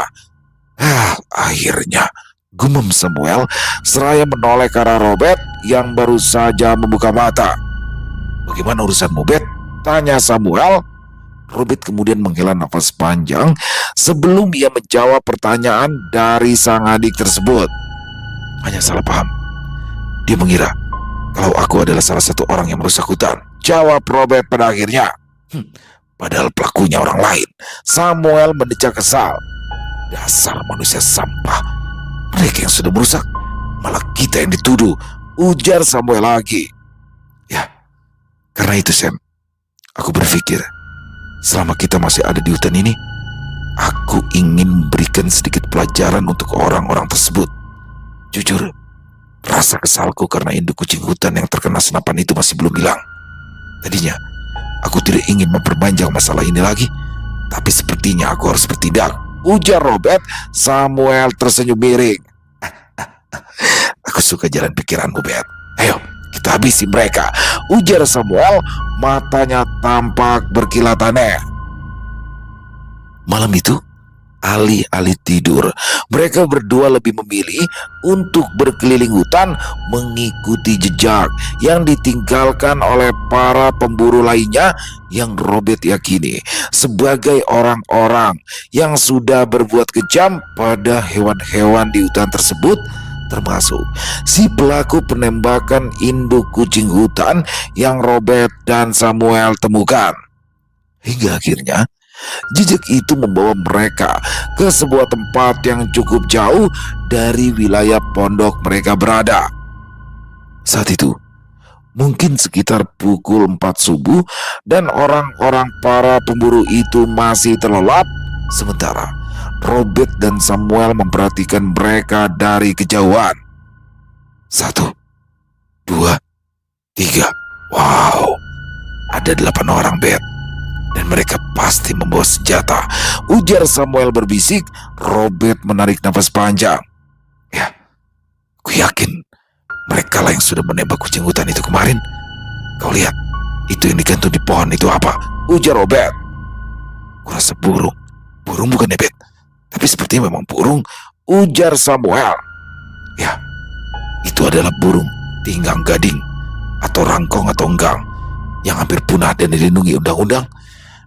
S2: Akhirnya, gumam Samuel seraya menoleh ke arah Robert yang baru saja membuka mata. Bagaimana urusanmu, Bet? Tanya Samuel. Robert kemudian menghela nafas panjang sebelum ia menjawab pertanyaan dari sang adik tersebut. Hanya salah paham. Dia mengira kalau aku adalah salah satu orang yang merusak hutan, jawab Robert pada akhirnya. Padahal pelakunya orang lain. Samuel mendecak kesal. Dasar manusia sampah. Mereka yang sudah merusak, malah kita yang dituduh, ujar Samuel lagi. Ya, karena itu Sam, aku berpikir selama kita masih ada di hutan ini, aku ingin memberikan sedikit pelajaran untuk orang-orang tersebut. Jujur, rasa kesalku karena induk kucing hutan yang terkena senapan itu masih belum hilang. Tadinya, aku tidak ingin memperpanjang masalah ini lagi, tapi sepertinya aku harus bertindak, ujar Robert. Samuel tersenyum miring. Aku suka jalan pikiranmu, Bet. Ayo, kita habisi mereka, ujar Samuel, matanya tampak berkilat aneh. Malam itu, alih-alih tidur, mereka berdua lebih memilih untuk berkeliling hutan mengikuti jejak yang ditinggalkan oleh para pemburu lainnya yang Robert yakini sebagai orang-orang yang sudah berbuat kejam pada hewan-hewan di hutan tersebut, termasuk si pelaku penembakan induk kucing hutan yang Robert dan Samuel temukan. Hingga akhirnya, jejak itu membawa mereka ke sebuah tempat yang cukup jauh dari wilayah pondok mereka berada. Saat itu, mungkin sekitar pukul 4 subuh dan orang-orang para pemburu itu masih terlelap, sementara Robert dan Samuel memperhatikan mereka dari kejauhan. 1, 2, 3. Wow, ada 8 orang, Bet. Dan mereka pasti membawa senjata, ujar Samuel berbisik. Robert menarik nafas panjang. Ya, aku yakin mereka lah yang sudah menembak kucing hutan itu kemarin. Kau lihat, itu yang digantung di pohon itu apa? Ujar Robert. Kurasa burung. Burung bukan Bet? Tapi sepertinya memang burung, ujar Samuel. Ya, itu adalah burung tinggang gading atau rangkong atau enggang yang hampir punah dan dilindungi undang-undang.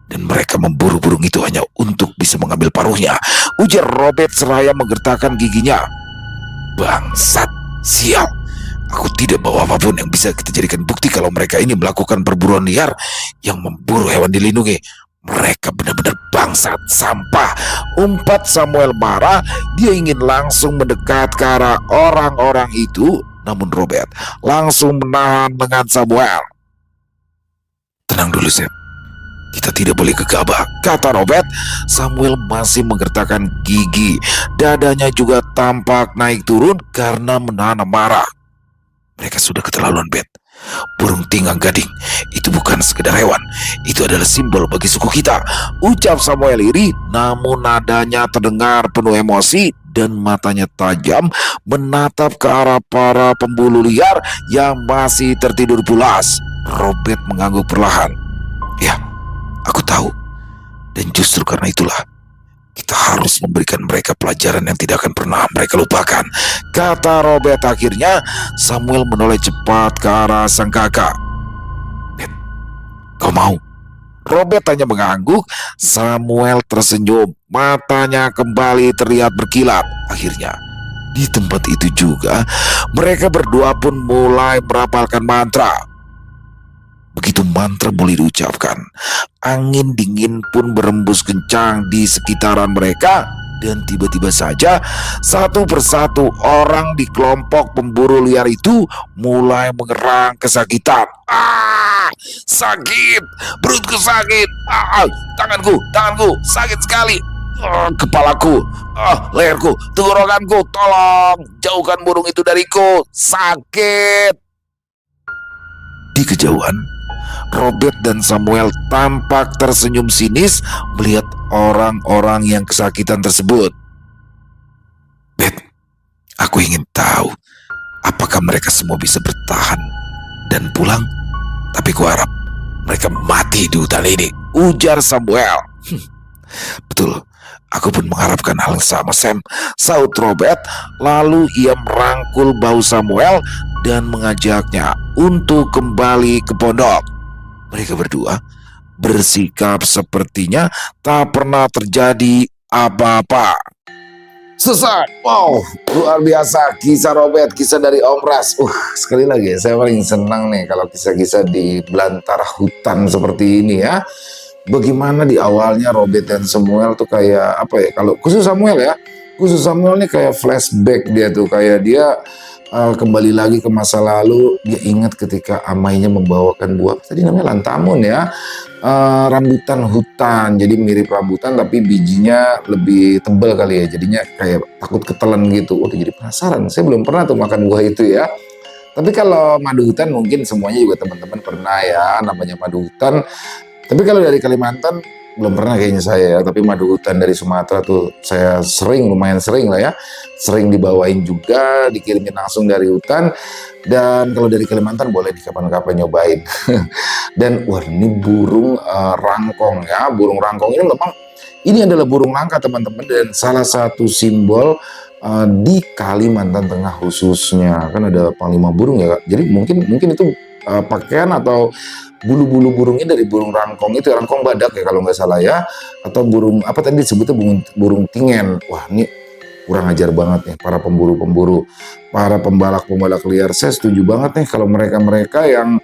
S2: Dan mereka memburu burung itu hanya untuk bisa mengambil paruhnya, ujar Robert seraya menggertakkan giginya. Bangsat, sial. Aku tidak bawa apapun yang bisa kita jadikan bukti kalau mereka ini melakukan perburuan liar yang memburu hewan dilindungi. Mereka benar-benar bangsat, sampah, umpat Samuel marah. Dia ingin langsung mendekat ke arah orang-orang itu, namun Robert langsung menahan lengan Samuel. Tenang dulu, Sam. Kita tidak boleh gegabah, kata Robert. Samuel masih menggertakkan gigi. Dadanya juga tampak naik turun karena menahan amarah. Mereka sudah keterlaluan, Bet. Burung tinggang gading itu bukan sekedar hewan, itu adalah simbol bagi suku kita, ucap Samuel iri, namun nadanya terdengar penuh emosi dan matanya tajam menatap ke arah para pemburu liar yang masih tertidur pulas. Robert mengangguk perlahan. Ya, aku tahu. Dan justru karena itulah kita harus memberikan mereka pelajaran yang tidak akan pernah mereka lupakan, kata Robert akhirnya. Samuel menoleh cepat ke arah sang kakak. Bet, kau mau? Robert hanya mengangguk. Samuel tersenyum, matanya kembali terlihat berkilat. Akhirnya, di tempat itu juga, mereka berdua pun mulai merapalkan mantra. Begitu mantra mulai diucapkan, angin dingin pun berembus kencang di sekitaran mereka. Dan tiba-tiba saja, satu persatu orang di kelompok pemburu liar itu mulai mengerang kesakitan. Sakit, perutku sakit, tanganku sakit sekali, kepalaku, leherku, tenggorokanku, tolong jauhkan burung itu dariku, sakit. Di kejauhan, Robert dan Samuel tampak tersenyum sinis melihat orang-orang yang kesakitan tersebut. Bet, aku ingin tahu apakah mereka semua bisa bertahan dan pulang. Tapi kuharap mereka mati di hutan ini, ujar Samuel. Betul, aku pun mengharapkan hal yang sama, Sam, saut Robert. Lalu ia merangkul bahu Samuel dan mengajaknya untuk kembali ke pondok. Mereka berdua bersikap sepertinya tak pernah terjadi apa-apa.
S1: Selesai. Wow, luar biasa kisah Robert, kisah dari Om Ras. Sekali lagi saya paling senang nih kalau kisah-kisah di belantara hutan seperti ini ya. Bagaimana di awalnya Robert dan Samuel tuh kayak apa ya? Kalau khusus Samuel nih kayak flashback dia tuh, kayak dia kembali lagi ke masa lalu. Dia ingat ketika amainya membawakan buah, tadi namanya lantamun ya, rambutan hutan. Jadi mirip rambutan tapi bijinya lebih tebal kali ya, jadinya kayak takut ketelan gitu. Udah jadi penasaran, saya belum pernah tuh makan buah itu ya. Tapi kalau madu hutan mungkin semuanya juga teman-teman pernah ya, namanya madu hutan. Tapi kalau dari Kalimantan belum pernah kayaknya saya ya. Tapi madu hutan dari Sumatera tuh saya lumayan sering lah ya. Sering dibawain juga, dikirimin langsung dari hutan. Dan kalau dari Kalimantan boleh di kapan-kapan nyobain. Dan wah, ini burung rangkong ya. Burung rangkong ini adalah burung langka teman-teman, dan salah satu simbol di Kalimantan Tengah khususnya. Kan ada panglima burung ya Kak. Jadi mungkin itu pakaian atau bulu-bulu burungnya dari burung rangkong itu, rangkong badak ya kalau nggak salah ya, atau burung apa tadi disebutnya, burung tingen. Wah, ini kurang ajar banget nih para pemburu-pemburu, para pembalak-pembalak liar. Saya setuju banget nih kalau mereka yang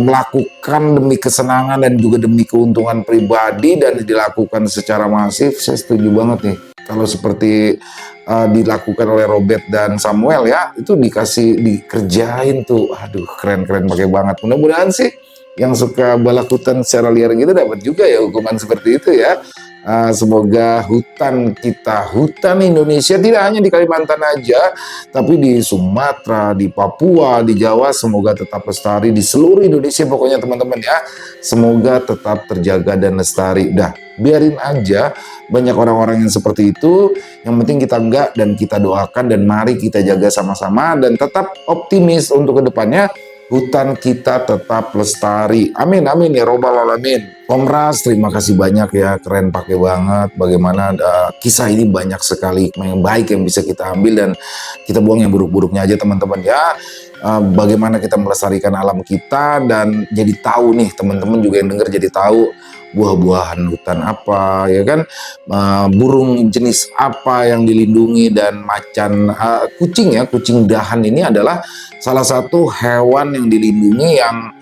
S1: melakukan demi kesenangan dan juga demi keuntungan pribadi dan dilakukan secara masif. Saya setuju banget nih kalau seperti dilakukan oleh Robert dan Samuel ya, itu dikerjain tuh. Aduh, keren-keren pakai banget. Mudah-mudahan sih yang suka balak hutan secara liar gitu dapat juga ya hukuman seperti itu ya. Semoga hutan kita, hutan Indonesia tidak hanya di Kalimantan aja, tapi di Sumatera, di Papua, di Jawa, semoga tetap lestari. Di seluruh Indonesia pokoknya teman-teman ya, semoga tetap terjaga dan lestari. Dah, biarin aja banyak orang-orang yang seperti itu. Yang penting kita enggak, dan kita doakan, dan mari kita jaga sama-sama dan tetap optimis untuk kedepannya. Hutan kita tetap lestari. Amin, amin ya robbal alamin. Om Ras, terima kasih banyak ya, keren pakai banget. Bagaimana kisah ini banyak sekali yang baik yang bisa kita ambil dan kita buang yang buruk-buruknya aja teman-teman ya. Bagaimana kita melestarikan alam kita dan jadi tahu nih teman-teman juga yang dengar jadi tahu buah-buahan hutan apa ya kan, burung jenis apa yang dilindungi dan macan kucing ya, kucing dahan ini adalah salah satu hewan yang dilindungi yang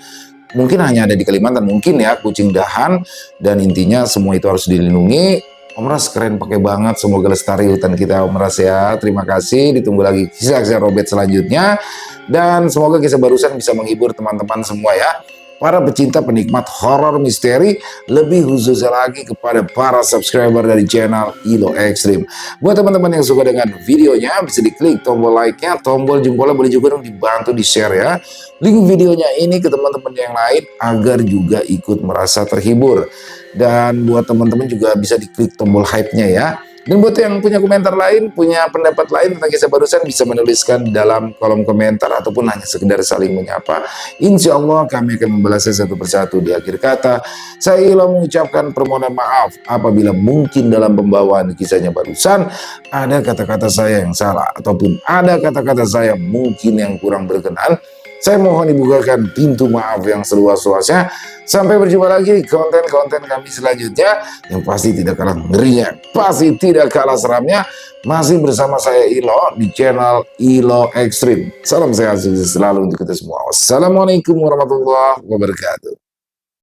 S1: mungkin hanya ada di Kalimantan mungkin ya, kucing dahan, dan intinya semua itu harus dilindungi. Om Ras keren pakai banget, semoga lestari hutan kita Om Ras ya. Terima kasih, ditunggu lagi kisah-kisah Robert selanjutnya dan semoga kisah barusan bisa menghibur teman-teman semua ya. Para pecinta penikmat horor misteri, lebih khususnya lagi kepada para subscriber dari channel Ilo Extreme. Buat teman-teman yang suka dengan videonya, bisa diklik tombol like-nya, tombol jempolnya boleh juga dong dibantu di-share ya. Link videonya ini ke teman-teman yang lain agar juga ikut merasa terhibur. Dan buat teman-teman juga bisa diklik tombol hype-nya ya. Dan buat yang punya komentar lain, punya pendapat lain tentang kisah barusan, bisa menuliskan dalam kolom komentar ataupun hanya sekedar saling menyapa. Insya Allah kami akan membalasnya satu persatu di akhir kata. Saya Ilo mengucapkan permohonan maaf apabila mungkin dalam pembawaan kisahnya barusan ada kata-kata saya yang salah ataupun ada kata-kata saya mungkin yang kurang berkenan. Saya mohon dibukakan pintu maaf yang seluas-luasnya. Sampai berjumpa lagi di konten-konten kami selanjutnya yang pasti tidak kalah ngerinya, pasti tidak kalah seramnya. Masih bersama saya Ilo di channel Ilo Extreme. Salam sehat selalu untuk kita semua. Wassalamualaikum warahmatullahi wabarakatuh.